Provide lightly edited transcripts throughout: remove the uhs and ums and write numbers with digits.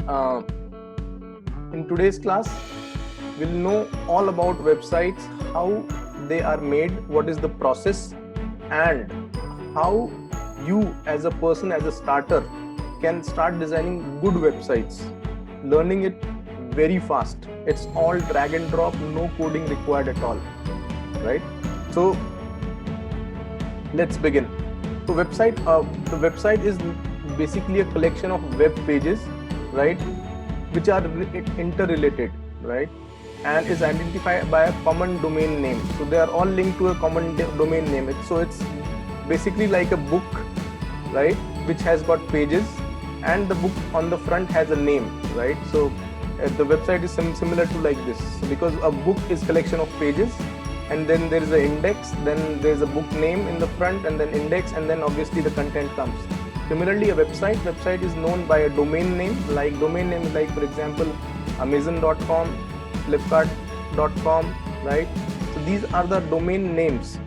Uh, in today's class, we'll know all about websites, how they are made, what is the process, and how you as a person, as a starter, can start designing good websites, learning it very fast. It's all drag and drop, no coding required at all, right? So let's begin. So the website is basically a collection of web pages, right, which are interrelated, right, and is identified by a common domain name. So they are all linked to a common domain name. So it's basically like a book, right, which has got pages, and the book on the front has a name, right? So the website is similar to like this. So because a book is collection of pages, and then there is an index, then there is a book name in the front, and then index, and then obviously the content comes. Similarly, a website is known by a domain name. Like domain name is like, for example, Amazon.com, Flipkart.com, right? So these are the domain names,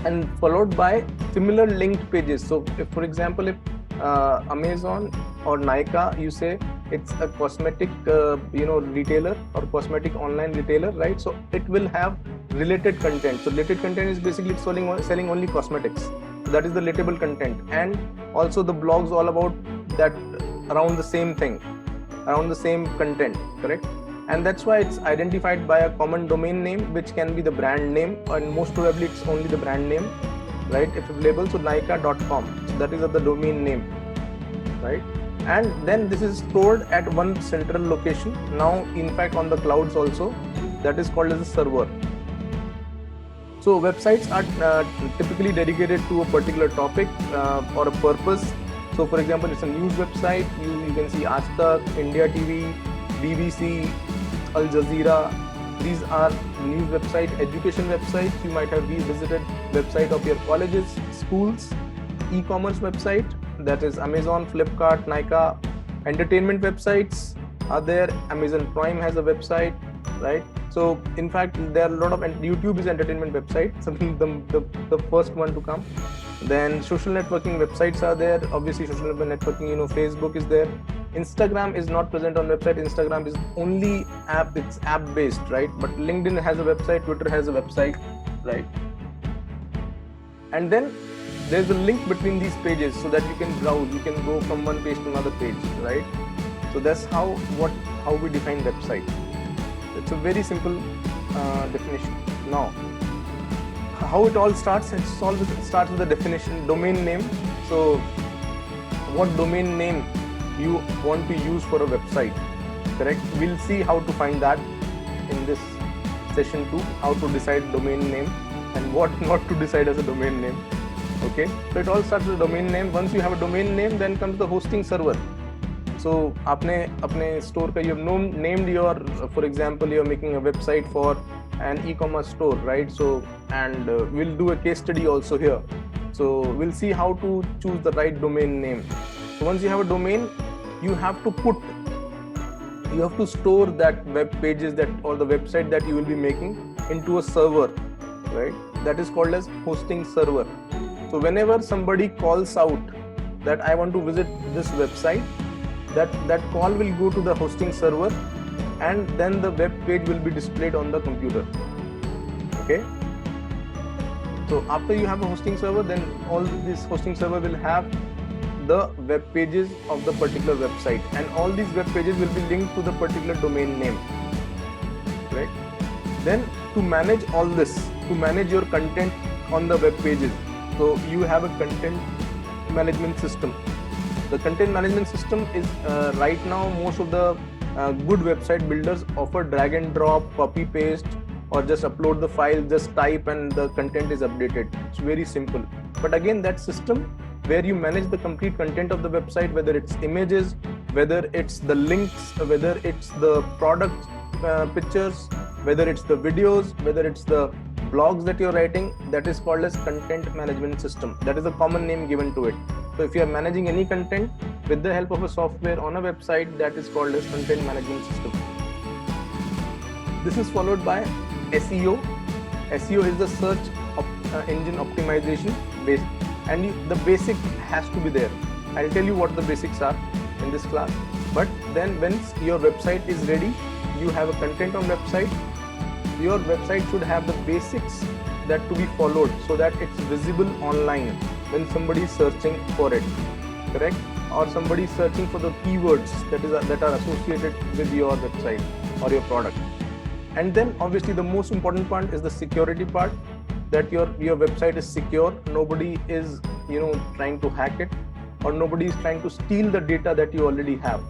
and followed by similar linked pages. So if, for example, if Amazon or Nykaa, you say it's a cosmetic retailer or cosmetic online retailer, right? So it will have related content. So related content is basically selling only cosmetics. So that is the relatable content, and also the blogs all about that, around the same thing, around the same content, correct? And that's why it's identified by a common domain name, which can be the brand name, and most probably it's only the brand name, right, if available. So Nykaa.com, so that is the domain name, right? And then this is stored at one central location, now in fact on the clouds also, that is called as a server. So websites are typically dedicated to a particular topic or a purpose. So for example, it's a news website. You can see Aaj Tak, India TV, BBC, Al Jazeera. These are news websites. Education websites, you might have visited website of your colleges, schools. E-commerce website, that is Amazon, Flipkart, Nykaa. Entertainment websites are there. Amazon Prime has a website, right? So in fact, there are a lot of, YouTube is entertainment website, so the first one to come. Then social networking websites are there. Obviously, social networking, Facebook is there. Instagram is not present on website. Instagram is only app. It's app based, right? But LinkedIn has a website. Twitter has a website, right? And then there's a link between these pages so that you can browse. You can go from one page to another page, right? So that's how we define website. It's a very simple definition. Now, how it all starts? It starts with the definition, domain name. So, what domain name you want to use for a website, correct? We'll see how to find that in this session 2, how to decide domain name and what not to decide as a domain name. Okay, so it all starts with a domain name. Once you have a domain name, then comes the hosting server. So, apne store ka you have named your, for example, you're making a website for an e-commerce store, right? So, and we'll do a case study also here. So, we'll see how to choose the right domain name. So, once you have a domain, you have to store that web pages or the website that you will be making into a server, right? That is called as hosting server. So, whenever somebody calls out that I want to visit this website, that call will go to the hosting server, and then the web page will be displayed on the computer. Okay. So after you have a hosting server, then all this hosting server will have the web pages of the particular website, and all these web pages will be linked to the particular domain name, right? Then to manage all this, to manage your content on the web pages, so you have a content management system. The content management system is right now most of the good website builders offer drag and drop, copy paste, or just upload the file, just type and the content is updated. It's very simple. But again, that system where you manage the complete content of the website, whether it's images, whether it's the links, whether it's the product pictures, whether it's the videos, whether it's the blogs that you're writing, that is called as content management system. That is a common name given to it. So if you are managing any content with the help of a software on a website, that is called as content management system. This is followed by SEO. SEO is the search engine optimization based, and the basic has to be there. I'll tell you what the basics are in this class. But then once your website is ready, you have a content on website, your website should have the basics that to be followed so that it's visible online when somebody is searching for it, correct? Or somebody is searching for the keywords that are associated with your website or your product. And then obviously the most important part is the security part, that your website is secure. Nobody is trying to hack it, or nobody is trying to steal the data that you already have.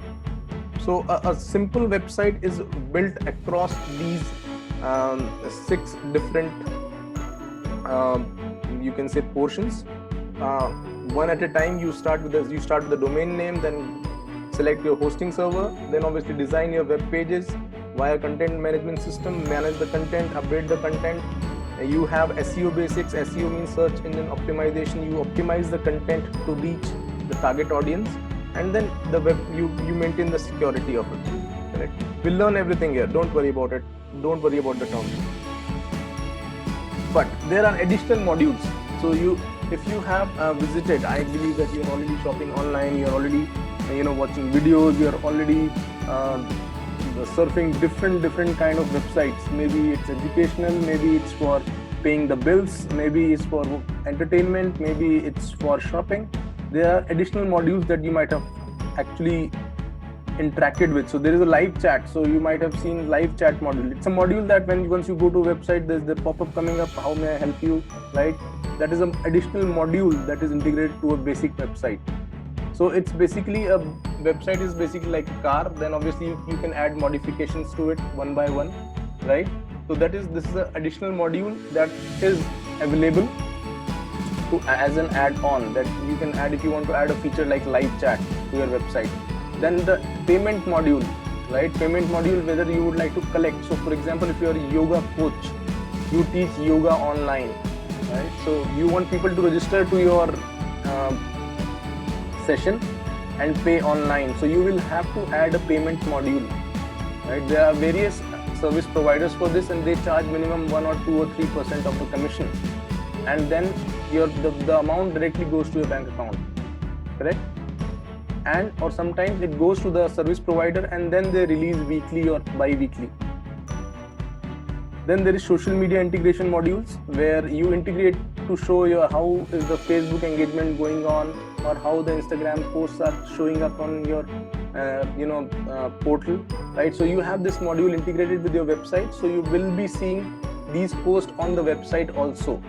So a simple website is built across these 6 different you can say portions. One at a time. You start with the domain name, then select your hosting server, then obviously design your web pages via content management system, manage the content, update the content. You have SEO basics. SEO means search engine optimization. You optimize the content to reach the target audience, and then the web you maintain the security of it. Correct? We'll learn everything here. Don't worry about it. Don't worry about the terms. But there are additional modules. So if you have visited, I believe that you're already shopping online. You're already watching videos. You're already surfing different kind of websites. Maybe it's educational, maybe it's for paying the bills, maybe it's for entertainment, maybe it's for shopping. There are additional modules that you might have actually interacted with. So there is a live chat. So you might have seen live chat module. It's a module that once you go to a website, there's the pop-up coming up, how may I help you, right? That is an additional module that is integrated to a basic website. So it's basically a website is basically like a car. Then obviously you can add modifications to it one by one, right? So this is an additional module that is available as an add-on that you can add if you want to add a feature like live chat to your website. Then the payment module, right? Payment module, whether you would like to collect. So for example, if you're a yoga coach, you teach yoga online, right? So you want people to register to your session and pay online. So you will have to add a payment module, right? There are various service providers for this, and they charge minimum 1 or 2 or 3% of the commission, and then the amount directly goes to your bank account, correct? And or sometimes it goes to the service provider and then they release weekly or bi-weekly. Then there is social media integration modules, where you integrate to show how is the Facebook engagement going on, or how the Instagram posts are showing up on your portal, right? So you have this module integrated with your website, so you will be seeing these posts on the website also,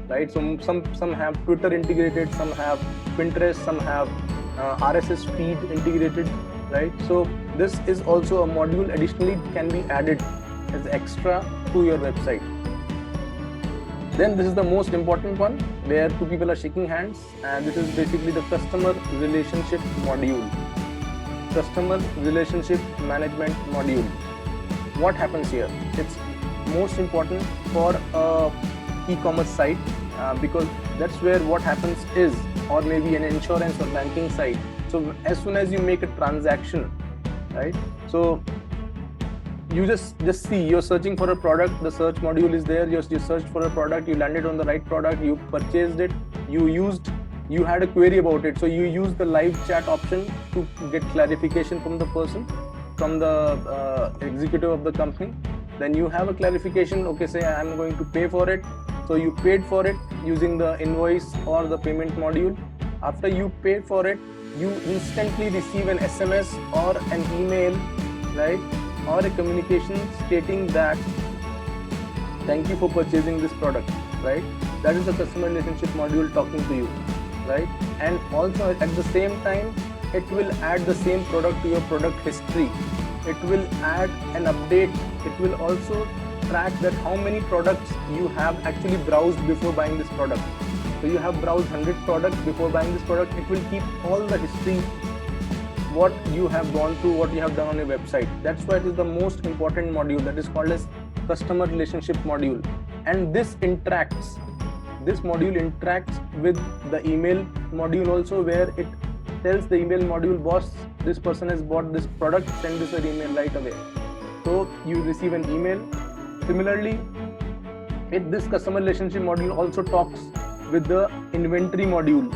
right? So some have Twitter integrated, some have Pinterest, some have RSS feed integrated, right? So this is also a module additionally can be added as extra to your website. Then this is the most important one, where two people are shaking hands, and this is basically the customer relationship module. Customer relationship management module. What happens here? It's most important for a e-commerce site because that's where what happens is, or maybe an insurance or banking site. So as soon as you make a transaction, right? So you just see, you're searching for a product, the search module is there, you searched for a product, you landed on the right product, you purchased it, you had a query about it, so you use the live chat option to get clarification from the person, from the executive of the company. Then you have a clarification, okay, say I'm going to pay for it, so you paid for it using the invoice or the payment module. After you paid for it, you instantly receive an SMS or an email, right, or a communication stating that thank you for purchasing this product, right? That is the customer relationship module talking to you, right? And also at the same time, it will add the same product to your product history. It will add an update. It will also track that how many products you have actually browsed before buying this product. So you have browsed 100 products before buying this product. It will keep all the history, what you have gone through, what you have done on your website. That's why it is the most important module, that is called as customer relationship module. And this module interacts with the email module also, where it tells the email module, boss, this person has bought this product, send this an email right away. So you receive an email. Similarly, this customer relationship module also talks with the inventory module.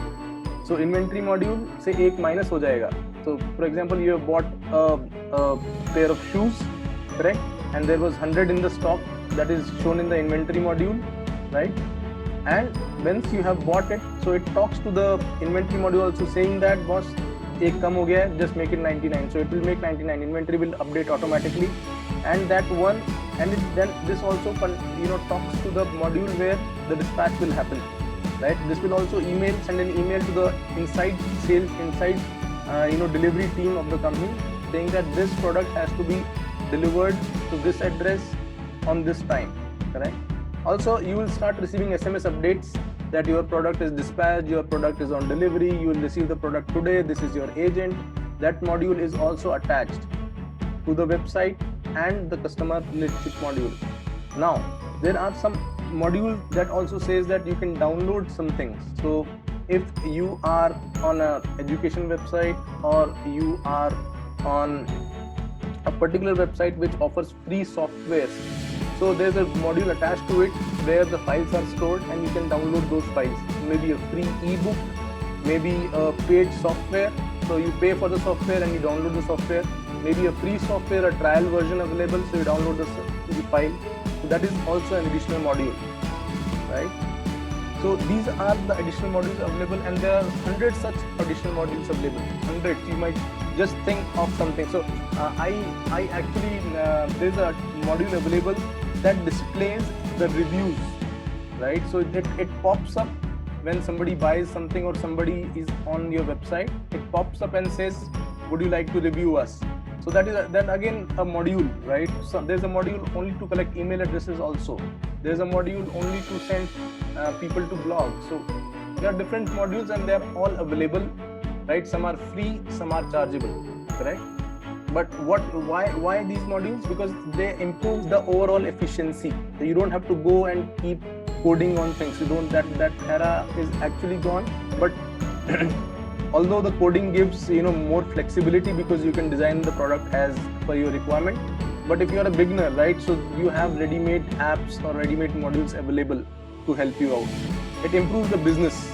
So inventory module से एक minus हो जाएगा. So for example, you have bought a pair of shoes, correct? And there was 100 in the stock that is shown in the inventory module, right? And once you have bought it, so it talks to the inventory module also saying that boss, ek kam ho gaya, just make it 99. So it will make 99. Inventory will update automatically, and that one, and then this also talks to the module where the dispatch will happen, right? This will also send an email to the inside delivery team of the company saying that this product has to be delivered to this address on this time, correct? Also, you will start receiving SMS updates that your product is dispatched, your product is on delivery, you will receive the product today, this is your agent. That module is also attached to the website and the customer relationship module. Now, there are some modules that also says that you can download some things. So if you are on an education website or you are on a particular website which offers free softwares, so there's a module attached to it where the files are stored and you can download those files. Maybe a free ebook, maybe a paid software. So you pay for the software and you download the software. Maybe a free software, a trial version available, so you download the file. So that is also an additional module, right? So these are the additional modules available, and there are 100 such additional modules available. 100. You might just think of something. So I actually there's a module available that displays the reviews, right? So it pops up when somebody buys something or somebody is on your website. It pops up and says, "Would you like to review us?" So that is then again a module, right? So there's a module only to collect email addresses also. There's a module only to send people to blogs. So there are different modules and they are all available, right? Some are free, some are chargeable, correct? But why these modules? Because they improve the overall efficiency. So you don't have to go and keep coding on things. You don't, that era is actually gone. But although the coding gives more flexibility because you can design the product as per your requirement, but if you are a beginner, right, so you have ready-made apps or ready-made modules available to help you out. It improves the business.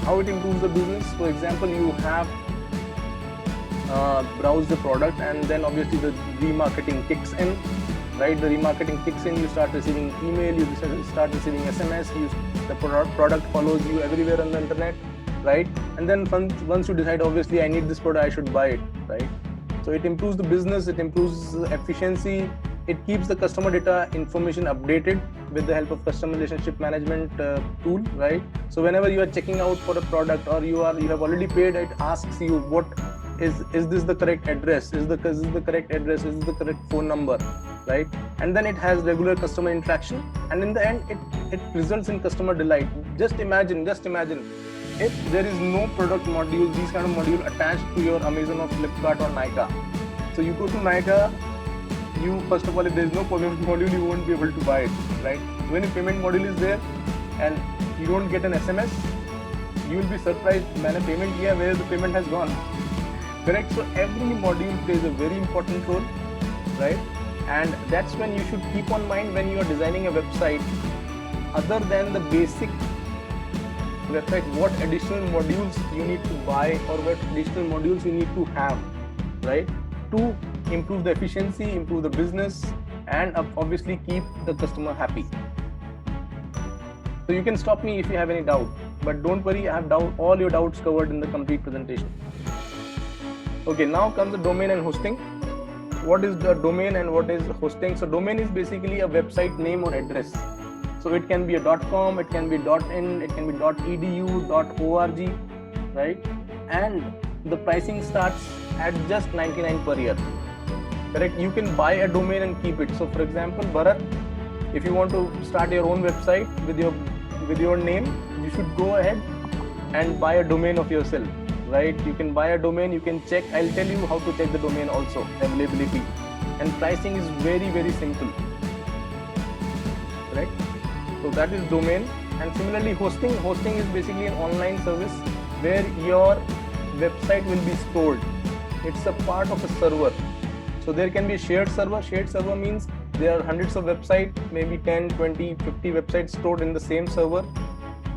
How it improves the business? For example, you have browse the product and then obviously the remarketing kicks in, right? The remarketing kicks in, you start receiving email, you start receiving SMS, the product follows you everywhere on the internet, right? And then once you decide, obviously I need this product, I should buy it, right? So it improves the business, it improves efficiency, it keeps the customer data information updated with the help of customer relationship management tool, right? So whenever you are checking out for a product or you have already paid, it asks you what is this the correct address? Is this the correct address? Is this the correct phone number, right? And then it has regular customer interaction, and in the end, it results in customer delight. Just imagine if there is no product module, these kind of module attached to your Amazon or Flipkart or Nykaa. So you go to Nykaa, first of all, if there is no payment module, you won't be able to buy it, right? When a payment module is there and you don't get an SMS, you will be surprised, "Maine payment kiya, where the payment has gone?" Correct? So every module plays a very important role, right? And that's when you should keep on mind when you are designing a website, other than the basic website, what additional modules you need to buy or what additional modules you need to have, right? To improve the efficiency, improve the business, and obviously keep the customer happy. So you can stop me if you have any doubt, but don't worry, I have all your doubts covered in the complete presentation. Okay, now comes the domain and hosting. What is the domain and what is hosting? So domain is basically a website name or address. So it can be a .com, it can be .in, it can be .edu, .org, right? And the pricing starts at just 99 per year. Correct? You can buy a domain and keep it. So for example, Bharat, if you want to start your own website with your name, you should go ahead and buy a domain of yourself, right? You can buy a domain, you can check. I'll tell you how to check the domain also, availability. And pricing is very, very simple, right? So that is domain. And similarly, hosting is basically an online service where your website will be stored. It's a part of a server. So there can be a shared server. Shared server means there are hundreds of websites, maybe 10, 20, 50 websites stored in the same server,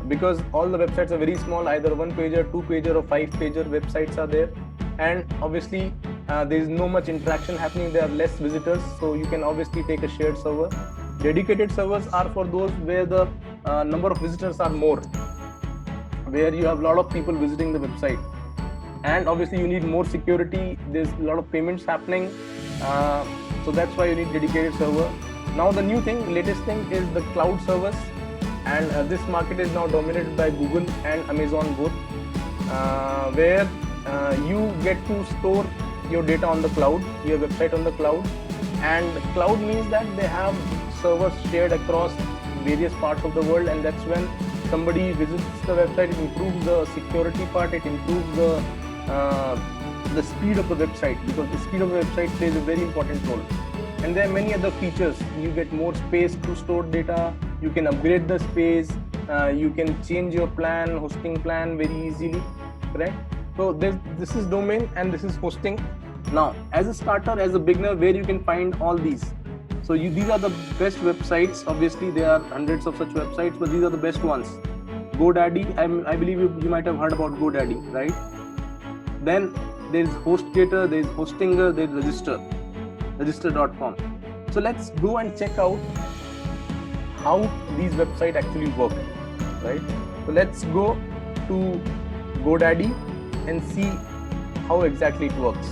because all the websites are very small, either one pager, two pager or 5 pager websites are there. And obviously there is no much interaction happening, there are less visitors, so you can obviously take a shared server. Dedicated servers are for those where the number of visitors are more, where you have a lot of people visiting the website, and obviously you need more security, there's a lot of payments happening, so that's why you need dedicated server. Now the new thing, latest thing is the cloud servers, and this market is now dominated by Google and Amazon both, where you get to store your data on the cloud, your website on the cloud. And cloud means that they have servers shared across various parts of the world, and that's when somebody visits the website, it improves the security part, it improves the speed of the website, because the speed of the website plays a very important role. And there are many other features. You get more space to store data, you can upgrade the space, you can change your plan, hosting plan very easily, correct? So this is domain and this is hosting. Now, as a starter, as a beginner, where you can find all these. So these are the best websites. Obviously, there are hundreds of such websites, but these are the best ones. GoDaddy, I believe you might have heard about GoDaddy, right? Then there is HostGator, there is Hostinger, there is Register.com. So let's go and check out how these websites actually work, right? So let's go to GoDaddy and see how exactly it works.